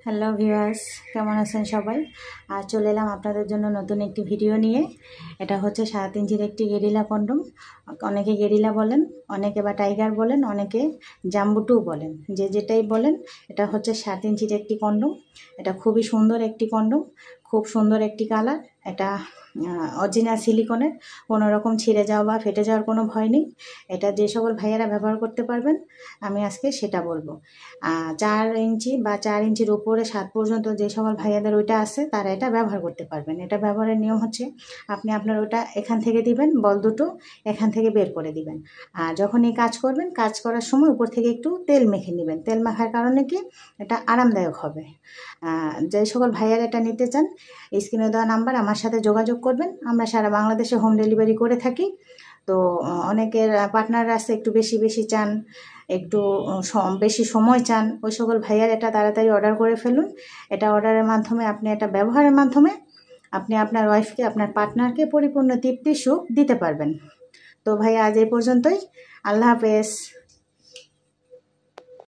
Hello viewers, কেমন আছেন সবাই? আজ চলে এলাম আপনাদের জন্য নতুন একটি ভিডিও নিয়ে। এটা হচ্ছে 7 ইঞ্চির একটি গেরিলা কন্ডম। অনেকে গেরিলা বলেন, অনেকে বা টাইগার বলেন, অনেকে জাম্বুটু বলেন, যে যেটাই বলেন। এটা হচ্ছে 7 ইঞ্চির একটি কন্ডম। এটা খুবই সুন্দর একটি কন্ডম, খুব সুন্দর একটি কালার। এটা অরিজিনাল সিলিকনের, কোনো রকম ছিঁড়ে যাওয়া বা ফেটে যাওয়ার কোনো ভয় নেই। এটা যে সকল ভাইয়েরা ব্যবহার করতে পারবেন আমি আজকে সেটা বলবো। 4 ইঞ্চি বা 4 ইঞ্চির উপরে 7 পর্যন্ত যে সকল ভাইয়াদের ওইটা আছে তারা এটা ব্যবহার করতে পারবেন। এটা ব্যবহারের নিয়ম হচ্ছে, আপনি আপনার ওটা এখান থেকে দিবেন, বল দুটো এখান থেকে বের করে দিবেন। আর যখন এই কাজ করবেন, কাজ করার সময় উপর থেকে একটু তেল মেখে নেবেন। তেল মাখার কারণে কি, এটা আরামদায়ক হবে। যে সকল ভাইয়ারা এটা নিতে চান, স্ক্রিনে দেওয়া নাম্বার আমার সাথে যোগাযোগ করবেন। আমরা সারা বাংলাদেশে হোম ডেলিভারি করে থাকি। তো অনেকের পার্টনাররা আছে একটু বেশি বেশি চান, একটু বেশি সময় চান, ওই সকল ভাইয়ার এটা তাড়াতাড়ি অর্ডার করে ফেলুন। এটা অর্ডারের মাধ্যমে, আপনি এটা ব্যবহারের মাধ্যমে আপনি আপনার ওয়াইফকে, আপনার পার্টনারকে পরিপূর্ণ তৃপ্তি সুখ দিতে পারবেন। তো ভাই, আজ এই পর্যন্তই। আল্লাহ হাফেজ।